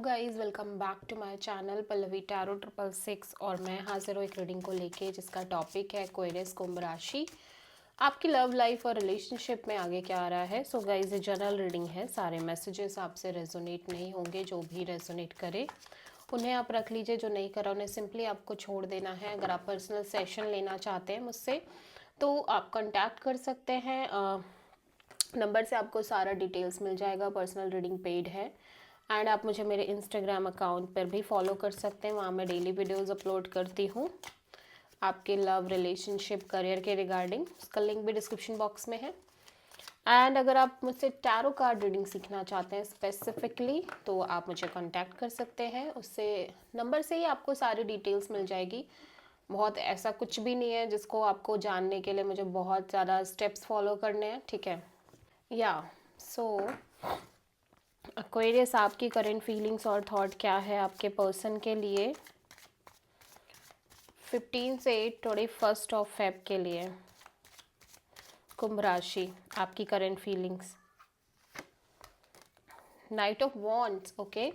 Guys welcome back to my channel Pallavi tarot 666 और मैं हाजिर हूँ एक रीडिंग को लेके जिसका टॉपिक है एक्वेरियस कुंभ राशि। आपकी लव लाइफ और रिलेशनशिप में आगे क्या आ रहा है। सो गाइस ये जनरल रीडिंग है, सारे मैसेजेस आपसे रेजोनेट नहीं होंगे। जो भी रेजोनेट करे उन्हें आप रख लीजिए, जो नहीं करा उन्हें सिंपली आपको छोड़ देना है। अगर आप पर्सनल सेशन लेना चाहते हैं मुझसे तो आप कॉन्टैक्ट कर सकते हैं। नंबर से आपको सारा डिटेल्स मिल जाएगा। पर्सनल रीडिंग पेड है एंड आप मुझे मेरे इंस्टाग्राम अकाउंट पर भी फॉलो कर सकते हैं, वहाँ मैं डेली वीडियोस अपलोड करती हूँ आपके लव रिलेशनशिप करियर के रिगार्डिंग। उसका लिंक भी डिस्क्रिप्शन बॉक्स में है। एंड अगर आप मुझसे टैरो कार्ड रीडिंग सीखना चाहते हैं स्पेसिफिकली तो आप मुझे कांटेक्ट कर सकते हैं। उससे नंबर से ही आपको सारी डिटेल्स मिल जाएगी। बहुत ऐसा कुछ भी नहीं है जिसको आपको जानने के लिए मुझे बहुत ज़्यादा स्टेप्स फॉलो करने हैं, ठीक है। या सो एक्वेरियस आपकी करंट फीलिंग्स और थॉट क्या है आपके पर्सन के लिए 15 से 21 ऑफ फेब के लिए। कुंभ राशि आपकी current feelings, night of wands. Okay,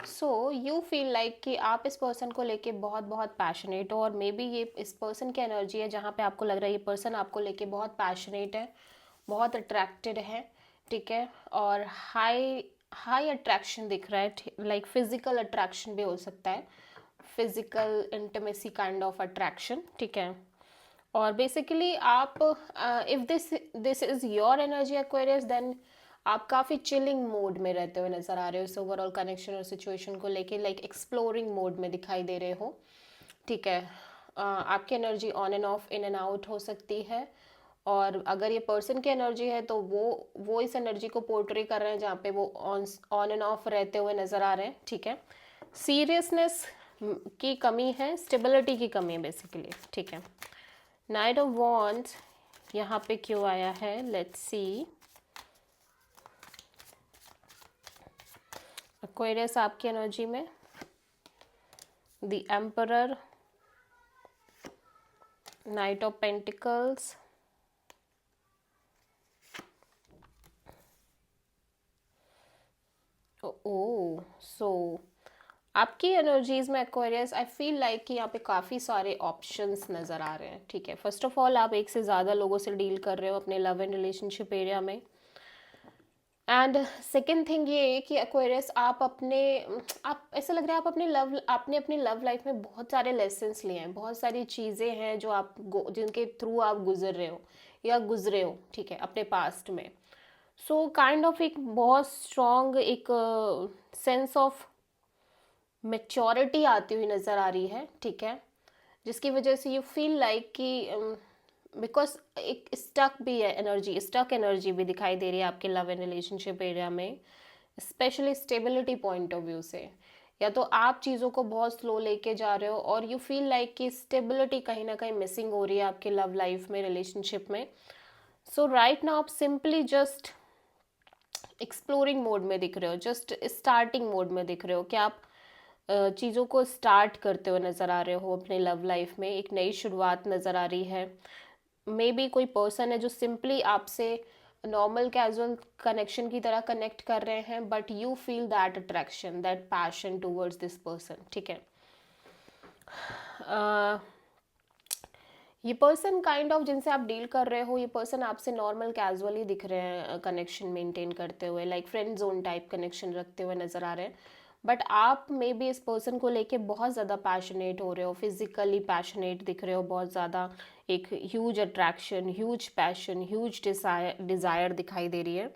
so you feel like कि आप इस पर्सन को लेके बहुत बहुत पैशनेट हो और मे बी ये इस पर्सन की एनर्जी है जहाँ पे आपको लग रहा है ये पर्सन आपको लेके बहुत पैशनेट है, बहुत अट्रैक्टेड है, ठीक है। और हाई हाई अट्रैक्शन दिख रहा है, लाइक फिजिकल अट्रैक्शन भी हो सकता है, physical intimacy kind of attraction, ठीक है। और बेसिकली आप if this is your energy Aquarius then आप काफ़ी चिलिंग मोड में रहते हुए नजर आ रहे हो इस ओवरऑल कनेक्शन और सिचुएशन को लेके, लाइक एक्सप्लोरिंग मोड में दिखाई दे रहे हो, ठीक है। आपकी energy on end of, in and out हो सकती है। और अगर ये पर्सन की एनर्जी है तो वो इस एनर्जी को पोर्ट्रे कर रहे हैं जहाँ पे वो ऑन एंड ऑफ रहते हुए नजर आ रहे हैं, ठीक है। सीरियसनेस की कमी है, स्टेबिलिटी की कमी है बेसिकली, ठीक है। नाइट ऑफ वॉन्ड्स यहाँ पे क्यों आया है, लेट्स सी। एक्वेरियस आपकी एनर्जी में the emperor, knight of pentacles, oh so आपकी एनर्जीज में एक्वेरियस आई फील लाइक कि यहाँ पे काफ़ी सारे ऑप्शंस नज़र आ रहे हैं, ठीक है। फर्स्ट ऑफ ऑल आप एक से ज़्यादा लोगों से डील कर रहे हो अपने लव एंड रिलेशनशिप एरिया में। एंड सेकेंड थिंग ये है कि एक्वेरियस आप ऐसा लग रहा है आपने अपनी लव लाइफ में बहुत सारे लेसन्स लिए हैं, बहुत सारी चीज़ें हैं जो जिनके थ्रू आप गुजर रहे हो या गुजरे हो, ठीक है, अपने पास्ट में। सो काइंड ऑफ एक बहुत स्ट्रॉन्ग एक सेंस ऑफ मेच्योरिटी आती हुई नज़र आ रही है, ठीक है, जिसकी वजह से यू फील लाइक कि बिकॉज एक स्टक भी है एनर्जी, स्टक एनर्जी भी दिखाई दे रही है आपके लव एंड रिलेशनशिप एरिया में, specially stability point of view से। या तो आप चीज़ों को बहुत स्लो लेके जा रहे हो और यू फील लाइक कि स्टेबिलिटी कहीं ना कहीं मिसिंग हो रही है आपके लव लाइफ में, रिलेशनशिप में। सो राइट नाउ आप सिंपली जस्ट एक्सप्लोरिंग मोड में दिख रहे हो, जस्ट स्टार्टिंग मोड में दिख रहे हो कि आप चीज़ों को स्टार्ट करते हुए नज़र आ रहे हो अपने लव लाइफ में, एक नई शुरुआत नज़र आ रही है। मे बी कोई पर्सन है जो सिंपली आपसे नॉर्मल कैजुअल कनेक्शन की तरह कनेक्ट कर रहे हैं, but you feel that attraction, that passion towards this person, ठीक है। ये पर्सन काइंड ऑफ जिनसे आप डील कर रहे हो, ये पर्सन आपसे नॉर्मल कैजुअली दिख रहे हैं कनेक्शन मेंटेन करते हुए, like friend zone type connection रखते हुए नज़र आ रहे हैं। बट आप मे बी इस पर्सन को लेके बहुत ज़्यादा पैशनेट हो रहे हो, फिजिकली पैशनेट दिख रहे हो बहुत ज़्यादा, एक huge attraction, huge passion, huge desire दिखाई दे रही है।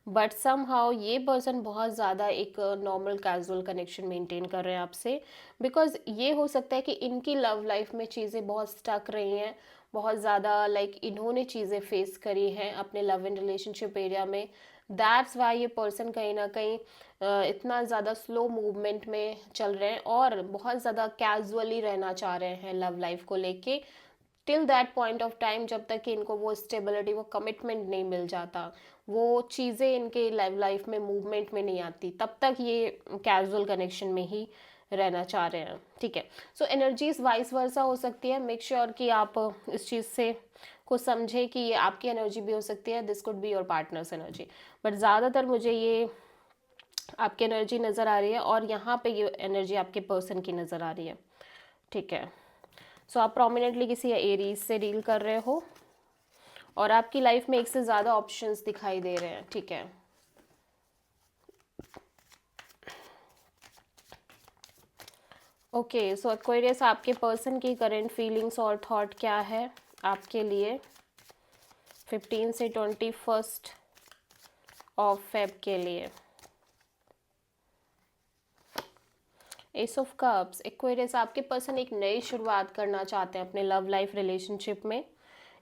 बट समहाउ ये पर्सन बहुत ज़्यादा एक नॉर्मल कैजुअल कनेक्शन मेंटेन कर रहे हैं आपसे, बिकॉज ये हो सकता है कि इनकी लव लाइफ में चीज़ें बहुत स्टक रही हैं, बहुत ज़्यादा लाइक इन्होंने चीज़ें फेस करी हैं अपने लव एंड रिलेशनशिप एरिया में। दैट्स वाई ये पर्सन कहीं ना कहीं इतना ज़्यादा स्लो मूवमेंट में चल रहे हैं और बहुत ज़्यादा कैजुअली रहना चाह रहे हैं लव लाइफ को लेके, till that point of time जब तक कि इनको वो स्टेबिलिटी, वो कमिटमेंट नहीं मिल जाता, वो चीज़ें इनके लाइफ में मूवमेंट में नहीं आती, तब तक ये कैजुअल कनेक्शन में ही रहना चाह रहे हैं, ठीक है। सो एनर्जीज वाइस वर्सा हो सकती है। मेक श्योर कि आप इस चीज़ से को समझे कि ये आपकी एनर्जी भी हो सकती है, this could be your partners energy. But ज़्यादातर मुझे ये आपकी एनर्जी नज़र आ रही है और यहाँ पे ये एनर्जी आपके पर्सन की नज़र आ रही है, ठीक है। सो आप प्रोमिनेंटली किसी एरीज से डील कर रहे हो और आपकी लाइफ में एक से ज़्यादा ऑप्शंस दिखाई दे रहे हैं, ठीक है। ओके, सो एक्वेरियस, आपके पर्सन की करंट फीलिंग्स और थॉट क्या है आपके लिए 15 से 21 ऑफ फेब के लिए। एस ऑफ कप्स, एक्वेरियस, आपके पर्सन एक नई शुरुआत करना चाहते हैं अपने लव लाइफ रिलेशनशिप में,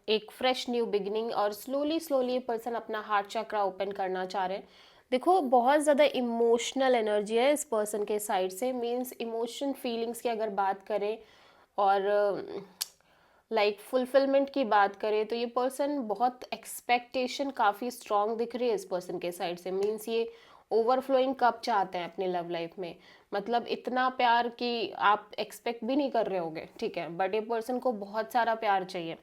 एक फ्रेश न्यू बिगिनिंग, और स्लोली स्लोली ये पर्सन अपना हार्ट चक्रा ओपन करना चाह रहे हैं। देखो, बहुत ज़्यादा इमोशनल एनर्जी है इस पर्सन के साइड से, मीन्स इमोशन फीलिंग्स की अगर बात करें और लाइक फुलफिलमेंट की बात करें तो ये पर्सन बहुत एक्सपेक्टेशन काफ़ी स्ट्रॉन्ग दिख रही है इस पर्सन के साइड से, मीन्स ये ओवरफ्लोइंग कप चाहते हैं अपनी लव लाइफ में, मतलब इतना प्यार कि आप एक्सपेक्ट भी नहीं कर रहे होगे, ठीक है, बट ये पर्सन को बहुत सारा प्यार चाहिए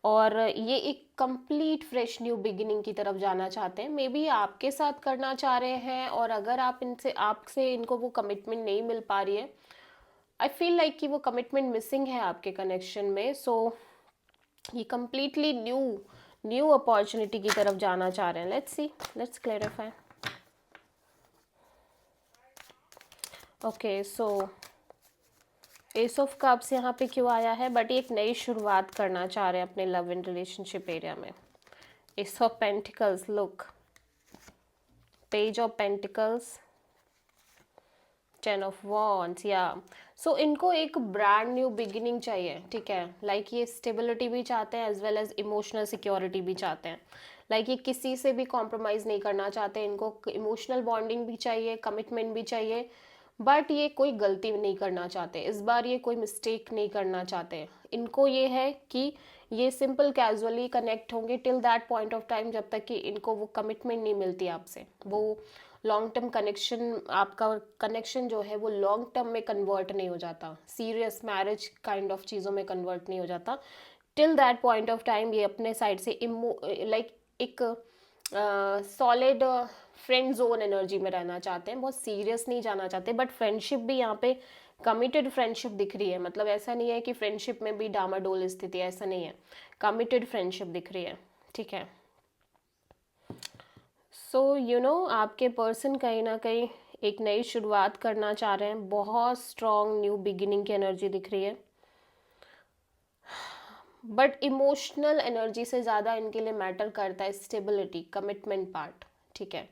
और ये एक कंप्लीट फ्रेश न्यू बिगिनिंग की तरफ जाना चाहते हैं, मे बी आपके साथ करना चाह रहे हैं। और अगर आपसे इनको वो कमिटमेंट नहीं मिल पा रही है, आई फील लाइक कि वो कमिटमेंट मिसिंग है आपके कनेक्शन में, सो ये कम्प्लीटली न्यू अपॉर्चुनिटी की तरफ जाना चाह रहे हैं। Let's clarify. Okay, so S of cups यहाँ पे क्यों आया है, बट ये एक नई शुरुआत करना चाह रहे हैं अपने लव एंड रिलेशनशिप एरिया में। S of pentacles, look, page of pentacles, 10 of wands, या सो इनको एक ब्रांड न्यू बिगिनिंग चाहिए, ठीक है, लाइक ये स्टेबिलिटी भी चाहते हैं as well as emotional security भी चाहते हैं, लाइक ये किसी से भी कॉम्प्रोमाइज़ नहीं करना चाहते, इनको इमोशनल बॉन्डिंग भी चाहिए, कमिटमेंट भी चाहिए, बट ये कोई गलती नहीं करना चाहते इस बार, ये कोई मिस्टेक नहीं करना चाहते। इनको ये है कि ये सिंपल कैजुअली कनेक्ट होंगे till that point of time जब तक कि इनको वो कमिटमेंट नहीं मिलती आपसे, वो लॉन्ग टर्म कनेक्शन, आपका कनेक्शन जो है वो लॉन्ग टर्म में कन्वर्ट नहीं हो जाता, सीरियस मैरिज काइंड ऑफ चीज़ों में कन्वर्ट नहीं हो जाता, till that point of time ये अपने साइड से लाइक एक सॉलिड फ्रेंड जोन एनर्जी में रहना चाहते हैं, बहुत सीरियस नहीं जाना चाहते, बट फ्रेंडशिप भी यहाँ पे कमिटेड फ्रेंडशिप दिख रही है, मतलब ऐसा नहीं है कि फ्रेंडशिप में भी डामाडोल स्थिति है, ऐसा नहीं है, कमिटेड फ्रेंडशिप दिख रही है, ठीक है। सो यू नो, आपके पर्सन कहीं ना कहीं एक नई शुरुआत करना चाह रहे हैं, बहुत स्ट्रॉन्ग न्यू बिगिनिंग की एनर्जी दिख रही है, बट इमोशनल एनर्जी से ज़्यादा इनके लिए मैटर करता है स्टेबिलिटी, कमिटमेंट पार्ट, ठीक है।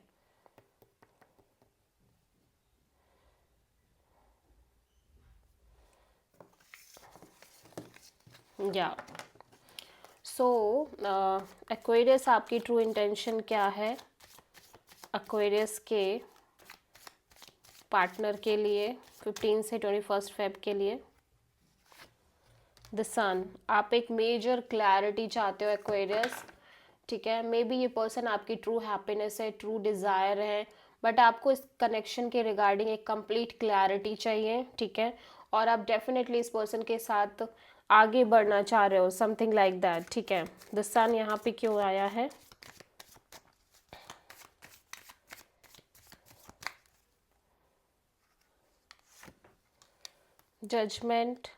या सो एक्वेरियस, आपकी ट्रू इंटेंशन क्या है एक्वेरियस के पार्टनर के लिए 15 से 21 फेब के लिए। द सन, आप एक मेजर क्लैरिटी चाहते हो एक्वेरियस, ठीक है, मे बी ये पर्सन आपकी ट्रू हैप्पीनेस है, ट्रू डिज़ायर है, बट आपको इस कनेक्शन के रिगार्डिंग एक कंप्लीट क्लैरिटी चाहिए, ठीक है, और आप डेफिनेटली इस पर्सन के साथ आगे बढ़ना चाह रहे हो, समथिंग लाइक दैट, ठीक है। द सन यहाँ पे क्यों आया है, जजमेंट,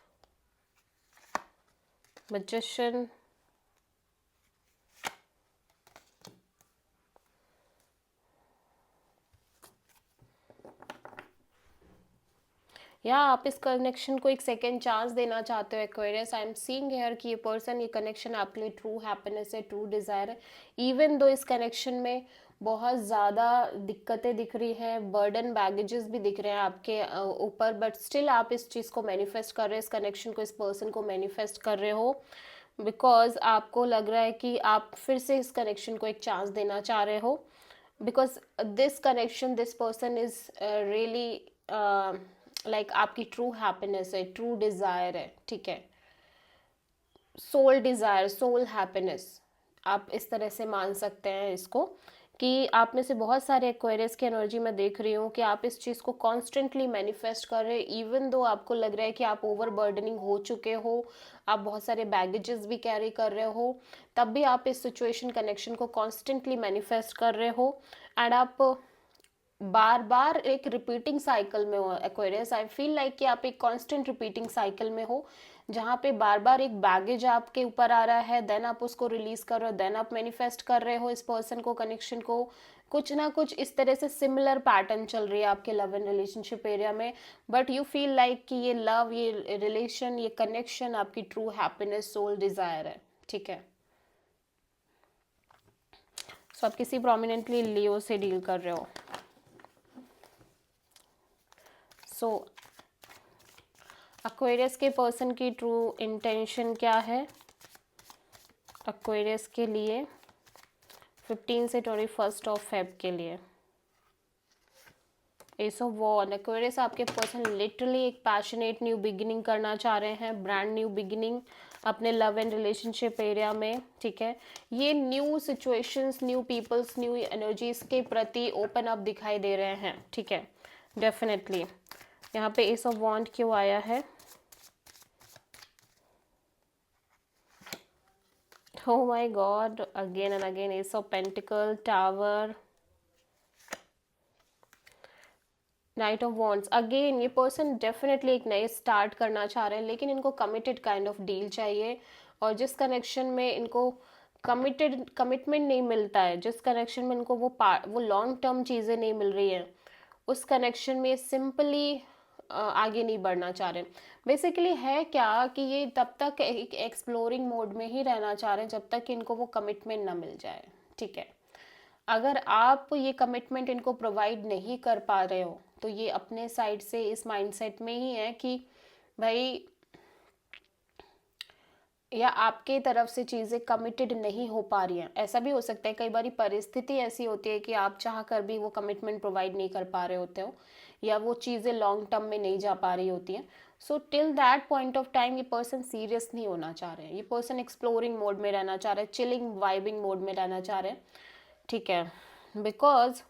मैजिशियन, या आप इस कनेक्शन को एक सेकेंड चांस देना चाहते हो Aquarius. I am seeing here कि ये पर्सन, ये कनेक्शन आपके लिए ट्रू हैप्पीनेस है, ट्रू डिज़ायर है, इवन दो इस कनेक्शन में बहुत ज़्यादा दिक्कतें दिख रही हैं, बर्डन बैगेजेस भी दिख रहे हैं आपके ऊपर, बट स्टिल आप इस चीज़ को मैनिफेस्ट कर रहे हैं, इस कनेक्शन को, इस पर्सन को मैनिफेस्ट कर रहे हो, बिकॉज आपको लग रहा है कि आप फिर से इस कनेक्शन को एक चांस देना चाह रहे हो, because this connection, this person is really like आपकी ट्रू हैप्पीनेस है, ट्रू डिज़ायर है, ठीक है, सोल डिज़ायर, सोल हैप्पीनेस, आप इस तरह से मान सकते हैं इसको, कि आप में से बहुत सारे एक्वेरियस की एनर्जी में देख रही हूँ कि आप इस चीज़ को कॉन्स्टेंटली मैनिफेस्ट कर रहे हैं, इवन दो आपको लग रहा है कि आप ओवर बर्डनिंग हो चुके हो, आप बहुत सारे बैगेजेस भी कैरी कर रहे हो, तब भी आप इस सिचुएशन कनेक्शन को कॉन्स्टेंटली मैनिफेस्ट कर रहे हो, एंड आप बार बार एक रिपीटिंग साइकिल में हो एक्वेरियस। आई फील लाइक कि आप एक कांस्टेंट रिपीटिंग साइकिल में हो, जहाँ पे बार बार एक बैगेज आपके ऊपर आ रहा है, देन आप उसको रिलीज कर रहे हो, देन आप मैनिफेस्ट कर रहे हो इस पर्सन को, कनेक्शन को। कुछ ना कुछ इस तरह से सिमिलर पैटर्न चल रही है आपके लव एंड रिलेशनशिप एरिया में, बट यू फील लाइक कि ये लव, ये रिलेशन, ये कनेक्शन आपकी ट्रू हैप्पीनेस, सोल डिजायर है, ठीक है। सो आप किसी प्रोमिनेंटली लियो से डील कर रहे हो। सो एक्वेरियस के पर्सन की ट्रू इंटेंशन क्या है एक्वेरियस के लिए 15 से 21 ऑफ फेब के लिए? Ace of wand. एक्वेरियस आपके पर्सन लिटरली एक पैशनेट न्यू बिगिनिंग करना चाह रहे हैं, ब्रांड न्यू बिगिनिंग अपने लव एंड रिलेशनशिप एरिया में, ठीक है। ये new situations, new peoples, new energies के प्रति ओपन अप दिखाई दे रहे हैं, ठीक है, डेफिनेटली। यहाँ पे एस ऑफ वॉन्ड क्यों आया है? Oh my God, again and again Ace of Pentacle, Tower, night of wands. Again ये पर्सन डेफिनेटली एक नए स्टार्ट करना चाह रहे हैं, लेकिन इनको कमिटेड काइंड ऑफ डील चाहिए, और जिस कनेक्शन में इनको कमिटमेंट नहीं मिलता है, जिस कनेक्शन में इनको वो लॉन्ग टर्म चीज़ें नहीं मिल रही हैं, उस कनेक्शन में सिंपली आगे नहीं बढ़ना चाह रहे। बेसिकली है क्या कि ये तब तक एक एक्सप्लोरिंग मोड में ही रहना चाह रहे हैं जब तक कि इनको वो कमिटमेंट ना मिल जाए, ठीक है। अगर आप ये कमिटमेंट इनको प्रोवाइड नहीं कर पा रहे हो, तो ये अपने साइड से इस माइंडसेट में ही है कि भाई, या आपके तरफ से चीज़ें कमिटेड नहीं हो पा रही हैं। ऐसा भी हो सकता है, कई बार परिस्थिति ऐसी होती है कि आप चाह कर भी वो कमिटमेंट प्रोवाइड नहीं कर पा रहे होते हो, या वो चीज़ें लॉन्ग टर्म में नहीं जा पा रही होती हैं। So till that point of time ये पर्सन सीरियस नहीं होना चाह रहे हैं, ये पर्सन एक्सप्लोरिंग मोड में रहना चाह रहे हैं, चिलिंग वाइबिंग मोड में रहना चाह रहे हैं, ठीक है। बिकॉज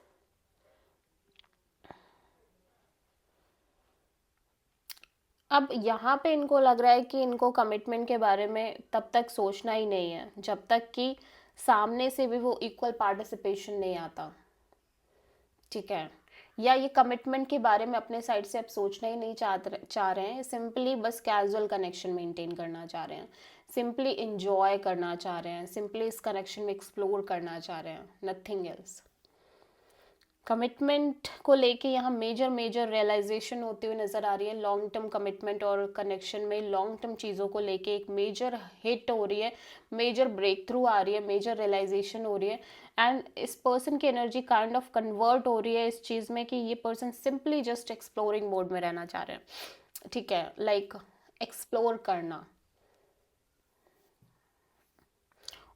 अब यहाँ पे इनको लग रहा है कि इनको कमिटमेंट के बारे में तब तक सोचना ही नहीं है जब तक कि सामने से भी वो इक्वल पार्टिसिपेशन नहीं आता, ठीक है। या ये कमिटमेंट के बारे में अपने साइड से अब सोचना ही नहीं चाह रहे हैं, सिंपली बस कैजुअल कनेक्शन मेंटेन करना चाह रहे हैं, सिंपली इंजॉय करना चाह रहे हैं, सिंपली इस कनेक्शन में एक्सप्लोर करना चाह रहे हैं, नथिंग एल्स। कमिटमेंट को लेके यहाँ मेजर रियलाइजेशन होती हुई नज़र आ रही है। लॉन्ग टर्म कमिटमेंट और कनेक्शन में लॉन्ग टर्म चीज़ों को लेके एक मेजर हिट हो रही है, मेजर ब्रेक थ्रू आ रही है, मेजर रियलाइजेशन हो रही है, एंड इस पर्सन की एनर्जी काइंड ऑफ कन्वर्ट हो रही है इस चीज़ में कि ये person simply just exploring mode में रहना चाह रहे हैं, ठीक है, लाइक एक्सप्लोर करना।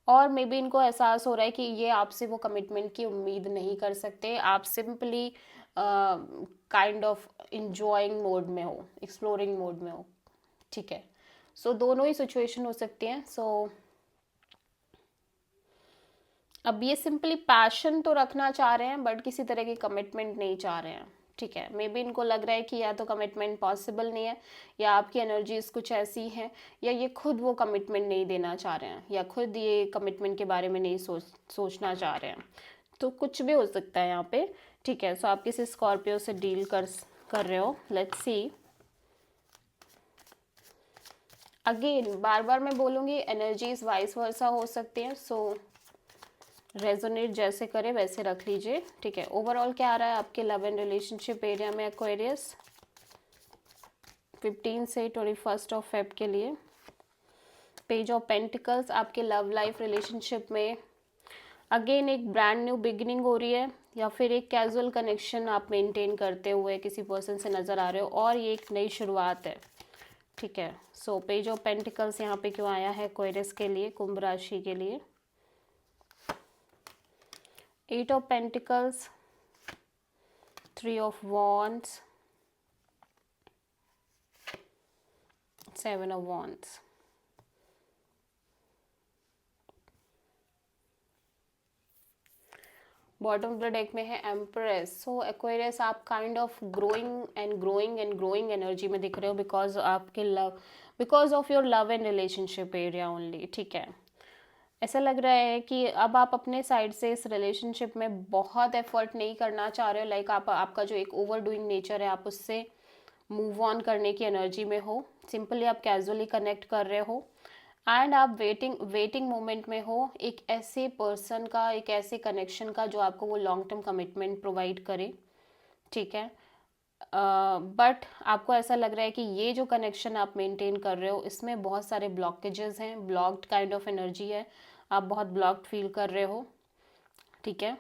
और मे बी इनको एहसास हो रहा है कि ये आपसे वो कमिटमेंट की उम्मीद नहीं कर सकते, आप simply kind of enjoying mode में हो, एक्सप्लोरिंग मोड में हो, ठीक है। सो दोनों ही सिचुएशन हो सकती हैं। सो अब ये सिंपली पैशन तो रखना चाह रहे हैं, बट किसी तरह की कमिटमेंट नहीं चाह रहे हैं, ठीक है। मे बी इनको लग रहा है कि या तो कमिटमेंट पॉसिबल नहीं है, या आपकी एनर्जीज कुछ ऐसी हैं, या ये खुद वो कमिटमेंट नहीं देना चाह रहे हैं, या खुद ये कमिटमेंट के बारे में नहीं सोचना चाह रहे हैं। तो कुछ भी हो सकता है यहाँ पे, ठीक है। सो आप किसी स्कॉर्पियो से डील कर रहे हो, लेट्स सी। अगेन बार बार मैं बोलूँगी, एनर्जीज वाइस वर्सा हो सकती हैं, सो रेजोनेट जैसे करे वैसे रख लीजिए, ठीक है। ओवरऑल क्या आ रहा है आपके लव एंड रिलेशनशिप एरिया में एक्वेरियस 15 से 21 ऑफ फेब के लिए? पेज ऑफ पेंटिकल्स आपके लव लाइफ रिलेशनशिप में अगेन एक ब्रांड न्यू बिगिनिंग हो रही है, या फिर एक कैजुअल कनेक्शन आप मेंटेन करते हुए किसी पर्सन से नज़र आ रहे हो, और ये एक नई शुरुआत है, ठीक है। सो पेज ऑफ पेंटिकल्स यहाँ पे क्यों आया है एक्वेरियस के लिए, कुंभ राशि के लिए? 8 of Pentacles, 3 of Wands, 7 of Wands. Bottom of the deck में है एम्प्रेस। सो एक्वेरियस आप काइंड ऑफ ग्रोइंग एनर्जी में दिख रहे हो, because of your love and relationship area only, ठीक है। ऐसा लग रहा है कि अब आप अपने साइड से इस रिलेशनशिप में बहुत एफर्ट नहीं करना चाह रहे हो, लाइक आपका जो एक ओवर डूइंग नेचर है, आप उससे मूव ऑन करने की एनर्जी में हो। सिंपली आप कैजुअली कनेक्ट कर रहे हो एंड आप वेटिंग मोमेंट में हो एक ऐसे पर्सन का, एक ऐसे कनेक्शन का जो आपको वो लॉन्ग टर्म कमिटमेंट प्रोवाइड करे, ठीक है। बट आपको ऐसा लग रहा है कि ये जो कनेक्शन आप मेंटेन कर रहे हो इसमें बहुत सारे ब्लॉकेजेस हैं, ब्लॉक्ड काइंड ऑफ एनर्जी है, आप बहुत ब्लॉक्ड फील कर रहे हो, ठीक है।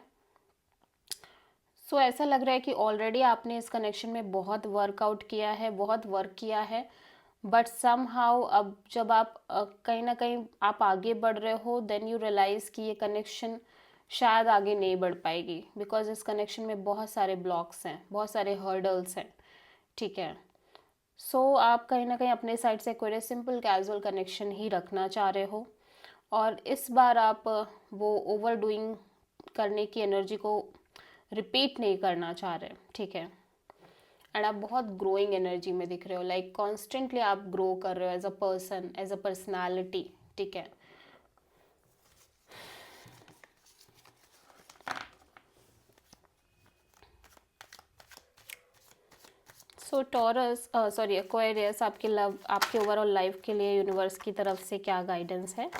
सो ऐसा लग रहा है कि ऑलरेडी आपने इस कनेक्शन में बहुत वर्कआउट किया है, बहुत वर्क किया है, बट सम हाउ अब जब आप कहीं ना कहीं आप आगे बढ़ रहे हो, देन यू रियलाइज़ कि ये कनेक्शन शायद आगे नहीं बढ़ पाएगी, बिकॉज इस कनेक्शन में बहुत सारे ब्लॉक्स हैं, बहुत सारे हर्डल्स हैं, ठीक है। सो आप कहीं ना कहीं अपने साइड से कोई सिंपल कैजुअल कनेक्शन ही रखना चाह रहे हो, और इस बार आप वो ओवर डूइंग करने की एनर्जी को रिपीट नहीं करना चाह रहे, ठीक है। एंड आप बहुत ग्रोइंग एनर्जी में दिख रहे हो, लाइक कॉन्स्टेंटली आप ग्रो कर रहे हो as a person, as a personality, ठीक है। सो टॉरस, सॉरी एक्वेरियस, आपके ओवरऑल लाइफ के लिए यूनिवर्स की तरफ से क्या गाइडेंस है?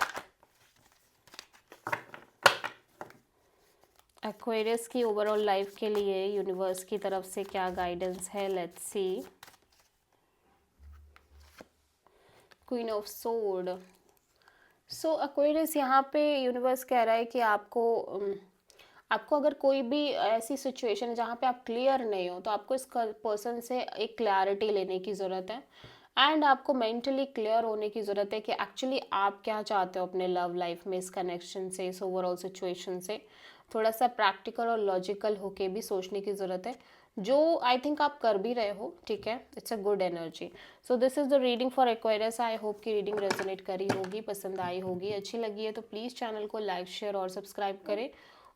एक्वेरियस की ओवरऑल लाइफ के लिए यूनिवर्स की तरफ से क्या गाइडेंस है? Let's C. Queen of sword. So Aquarius, यहाँ पे यूनिवर्स कह रहा है कि आपको अगर कोई भी ऐसी सिचुएशन है जहाँ पे आप क्लियर नहीं हो, तो आपको इस पर्सन से एक क्लैरिटी लेने की ज़रूरत है, एंड आपको मेंटली क्लियर होने की ज़रूरत है कि एक्चुअली आप क्या चाहते हो अपने लव लाइफ में, इस कनेक्शन से, इस ओवरऑल सिचुएशन से। थोड़ा सा प्रैक्टिकल और लॉजिकल होके भी सोचने की ज़रूरत है, जो आई थिंक आप कर भी रहे हो, ठीक है। It's a good energy. So this is the reading for Aquarius. I hope कि रीडिंग रेजोनेट करी होगी, पसंद आई होगी, अच्छी लगी है तो प्लीज़ चैनल को लाइक, शेयर और सब्सक्राइब करें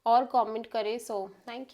और कमेंट करें। So thank you.